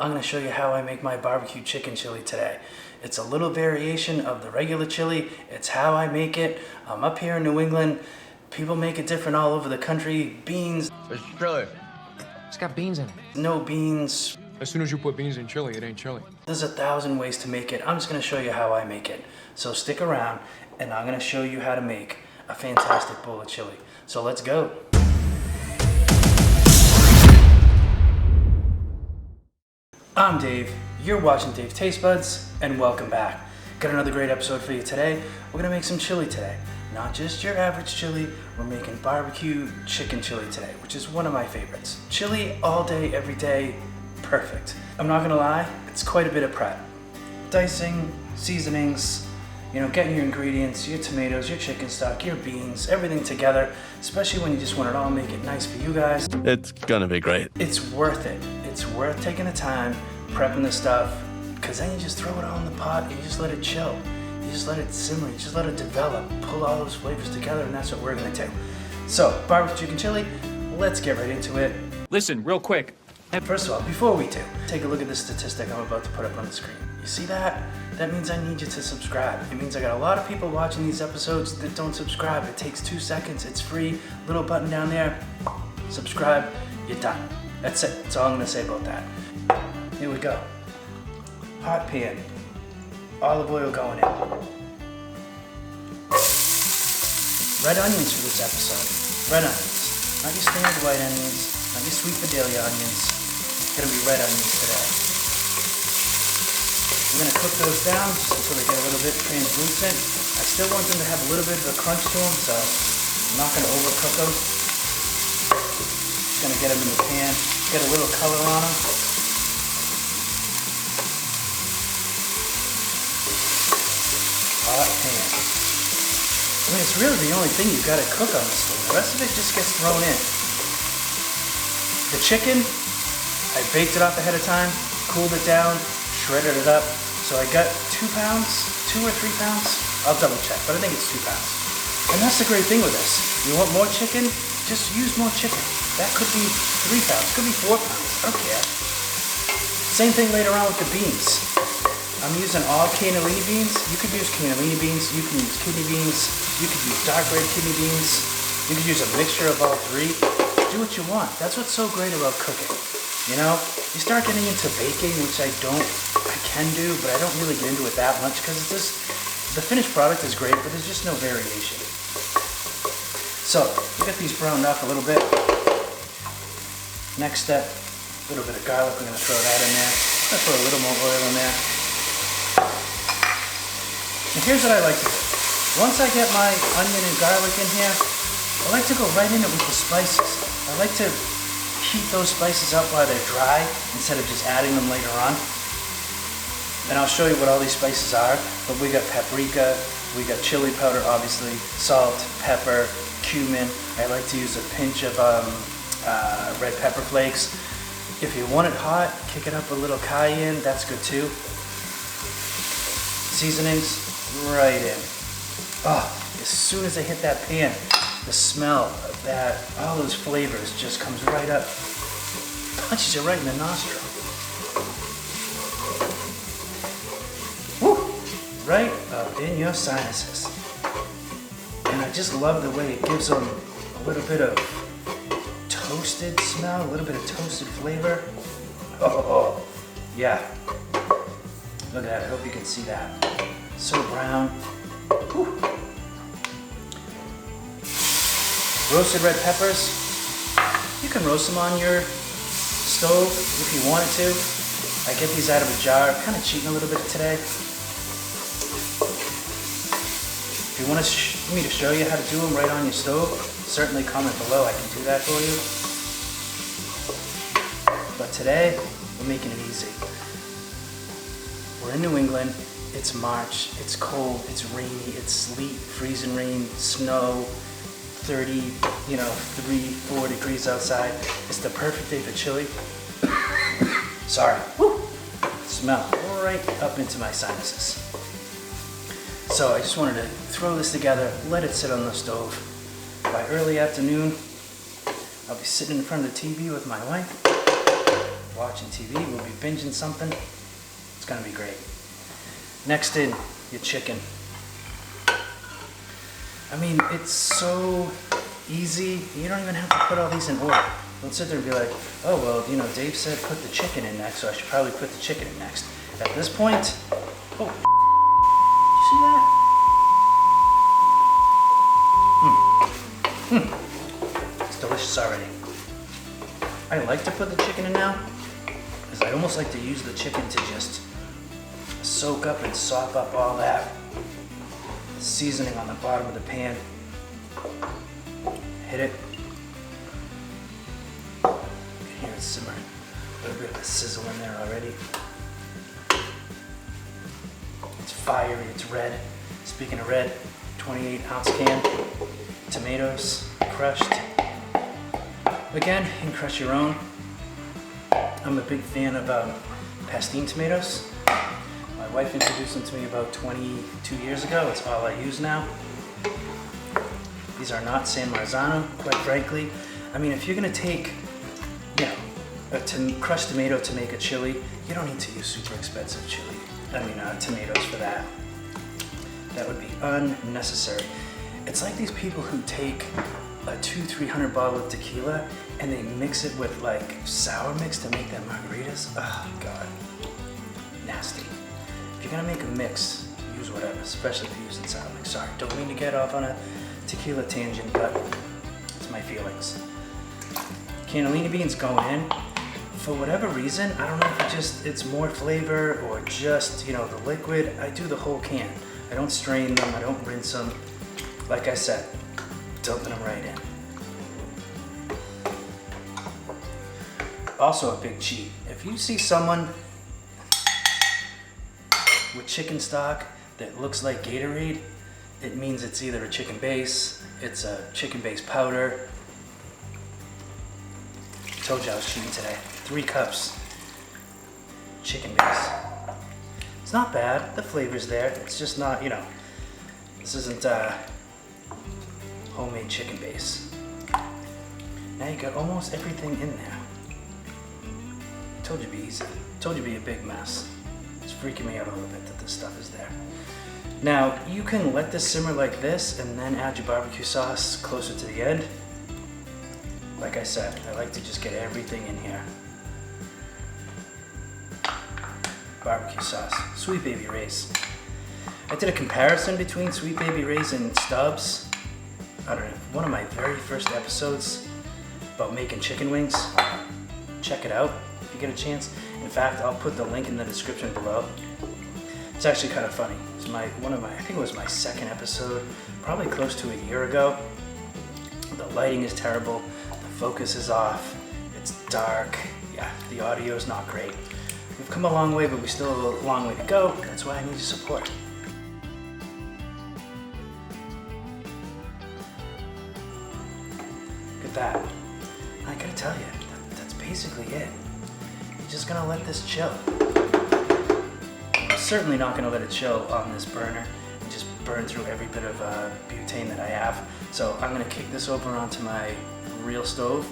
I'm going to show you how I make my barbecue chicken chili today. It's a little variation of the regular chili. It's how I make it. I'm up here in New England. People make it different all over the country. Beans. It's chili. It's got beans in it. No beans. As soon as you put beans in chili, it ain't chili. There's 1,000 ways to make it. I'm just going to show you how I make it. So stick around and I'm going to show you how to make a fantastic bowl of chili. So let's go. I'm Dave, you're watching Dave Taste Buds, and welcome back. Got another great episode for you today. We're gonna make some chili today. Not just your average chili, we're making barbecue chicken chili today, which is one of my favorites. Chili all day, every day, perfect. I'm not gonna lie, it's quite a bit of prep. Dicing, seasonings, getting your ingredients, your tomatoes, your chicken stock, your beans, everything together, especially when you just want it all, make it nice for you guys. It's gonna be great. It's worth it. It's worth taking the time, prepping the stuff, because then you just throw it all in the pot and you just let it chill. You just let it simmer, you just let it develop, pull all those flavors together, and that's what we're gonna do. So, barbecue chicken chili, let's get right into it. Listen, real quick. First of all, before we do, take a look at this statistic I'm about to put up on the screen. You see that? That means I need you to subscribe. It means I got a lot of people watching these episodes that don't subscribe. It takes 2 seconds, it's free, little button down there, subscribe, you're done. That's it, that's all I'm gonna say about that. Here we go. Hot pan, olive oil going in. Red onions for this episode, red onions. Not your standard white onions, not your sweet Vidalia onions. It's gonna be red onions today. We're gonna cook those down just until they get a little bit translucent. I still want them to have a little bit of a crunch to them, so I'm not gonna overcook them. Just gonna get them in the pan, get a little color on them. Hot pan. I mean, it's really the only thing you've got to cook on this thing. The rest of it just gets thrown in. The chicken, I baked it off ahead of time, cooled it down, shredded it up. So I got 2 pounds, 2 or 3 pounds. I'll double check, but I think it's 2 pounds. And that's the great thing with this. You want more chicken? Just use more chicken. That could be 3 pounds, could be 4 pounds, I don't care. Same thing later on with the beans. I'm using all cannellini beans. You could use cannellini beans, you can use kidney beans, you could use dark red kidney beans, you could use a mixture of all three. Do what you want. That's what's so great about cooking. You start getting into baking, which I can do, but I don't really get into it that much because the finished product is great, but there's just no variation. So, we got these browned up a little bit. Next step, a little bit of garlic, we're gonna throw that in there. I'm gonna throw a little more oil in there. And here's what I like to do. Once I get my onion and garlic in here, I like to go right in it with the spices. I like to heat those spices up while they're dry instead of just adding them later on. And I'll show you what all these spices are, but we got paprika, we got chili powder obviously, salt, pepper, cumin. I like to use a pinch of red pepper flakes. If you want it hot, kick it up a little cayenne, that's good too. Seasonings, right in. Oh, as soon as I hit that pan, the smell of that, all those flavors just comes right up. Punches you right in the nostril. Woo! Right up in your sinuses. And I just love the way it gives them a little bit of toasted smell, a little bit of toasted flavor. Oh, yeah. Look at that, I hope you can see that. So brown. Whew. Roasted red peppers. You can roast them on your stove if you wanted to. I get these out of a jar, kind of cheating a little bit today. If you want me to show you how to do them right on your stove, certainly comment below, I can do that for you. But today, we're making it easy. We're in New England, it's March, it's cold, it's rainy, it's sleet, freezing rain, snow, 30, 3, 4 degrees outside. It's the perfect day for chili. Sorry, woo! Smell right up into my sinuses. So I just wanted to throw this together, let it sit on the stove. By early afternoon, I'll be sitting in front of the TV with my wife, watching TV, we'll be binging something. It's gonna be great. Next in, your chicken. I mean, it's so easy. You don't even have to put all these in order. Don't sit there and be like, oh, well, you know, Dave said put the chicken in next, so I should probably put the chicken in next. At this point, oh, you see that? It's delicious already. I like to put the chicken in now, because I almost like to use the chicken to just soak up and sop up all that seasoning on the bottom of the pan. Hit it. You can hear it simmering. A little bit of a sizzle in there already. It's fiery, it's red. Speaking of red, 28-ounce can. Tomatoes, crushed. Again, you can crush your own. I'm a big fan of pastine tomatoes. My wife introduced them to me about 22 years ago. It's all I use now. These are not San Marzano, quite frankly. I mean, if you're gonna take, you know, a crushed tomato to make a chili, you don't need to use super expensive tomatoes for that. That would be unnecessary. It's like these people who take a 200-300 bottle of tequila and they mix it with like sour mix to make their margaritas. Oh God, nasty. If you're gonna make a mix, use whatever, especially if you're using sour mix. Sorry, don't mean to get off on a tequila tangent, but it's my feelings. Cannellini beans go in. For whatever reason, I don't know if it's more flavor or just, you know, the liquid. I do the whole can. I don't strain them, I don't rinse them. Like I said, dumping them right in. Also a big cheat. If you see someone with chicken stock that looks like Gatorade, it means it's either a chicken base, it's a chicken base powder. Told you I was cheating today. 3 cups chicken base. It's not bad, the flavor's there. It's just not, you know, this isn't homemade chicken base. Now you got almost everything in there. Told you it'd be easy. Told you it'd be a big mess. It's freaking me out a little bit that this stuff is there. Now, you can let this simmer like this and then add your barbecue sauce closer to the end. Like I said, I like to just get everything in here. Barbecue sauce, Sweet Baby Ray's. I did a comparison between Sweet Baby Ray's and Stubbs. I don't know, one of my very first episodes about making chicken wings. Check it out if you get a chance. In fact, I'll put the link in the description below. It's actually kind of funny. It's I think it was my second episode, probably close to a year ago. The lighting is terrible, the focus is off, it's dark, yeah, the audio is not great. We've come a long way, but we still have a long way to go. That's why I need your support. Look at that. I gotta tell you, that's basically it. You're just gonna let this chill. I'm certainly not gonna let it chill on this burner and just burn through every bit of butane that I have. So I'm gonna kick this over onto my real stove.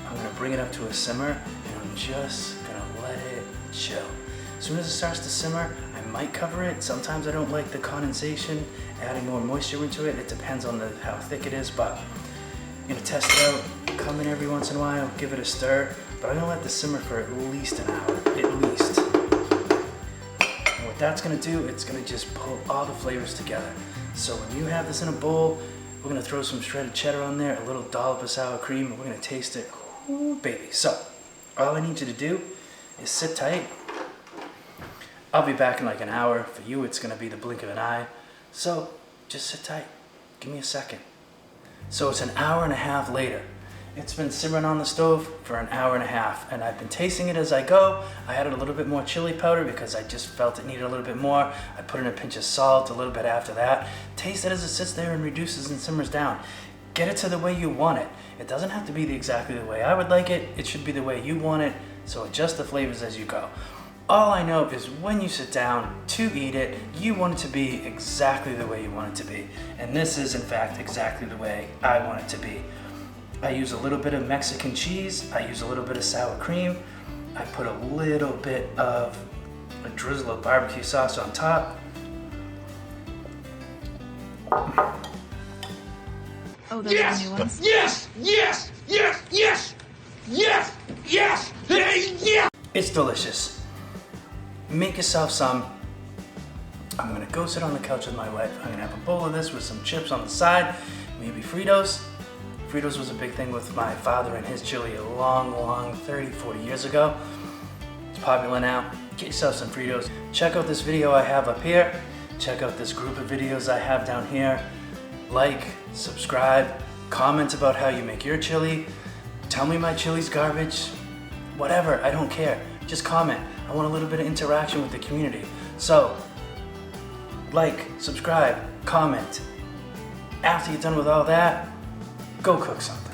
I'm gonna bring it up to a simmer and I'm just gonna let it chill. As soon as it starts to simmer, I might cover it. Sometimes I don't like the condensation, adding more moisture into it. It depends on how thick it is, but I'm gonna test it out, come in every once in a while, give it a stir, but I'm gonna let this simmer for at least an hour, at least. And what that's gonna do, it's gonna just pull all the flavors together. So when you have this in a bowl, we're gonna throw some shredded cheddar on there, a little dollop of sour cream, and we're gonna taste it. Ooh, baby. So, all I need you to do is sit tight. I'll be back in like an hour. For you, it's gonna be the blink of an eye. So, just sit tight. Give me a second. So it's an hour and a half later. It's been simmering on the stove for an hour and a half, and I've been tasting it as I go. I added a little bit more chili powder because I just felt it needed a little bit more. I put in a pinch of salt a little bit after that. Taste it as it sits there and reduces and simmers down. Get it to the way you want it. It doesn't have to be exactly the way I would like it. It should be the way you want it, so adjust the flavors as you go. All I know is when you sit down to eat it, you want it to be exactly the way you want it to be. And this is, in fact, exactly the way I want it to be. I use a little bit of Mexican cheese. I use a little bit of sour cream. I put a little bit of a drizzle of barbecue sauce on top. Oh, those are the new ones? Yes! Yes! Yes! Yes! Yes! Yes! Hey, yeah! It's delicious. Make yourself some. I'm gonna go sit on the couch with my wife. I'm gonna have a bowl of this with some chips on the side, maybe Fritos. Fritos was a big thing with my father and his chili a long 30, 40 years ago. It's popular now. Get yourself some Fritos. Check out this video I have up here. Check out this group of videos I have down here. Like, subscribe, comment about how you make your chili. Tell me my chili's garbage. Whatever, I don't care. Just comment. I want a little bit of interaction with the community. So, like, subscribe, comment. After you're done with all that, go cook something.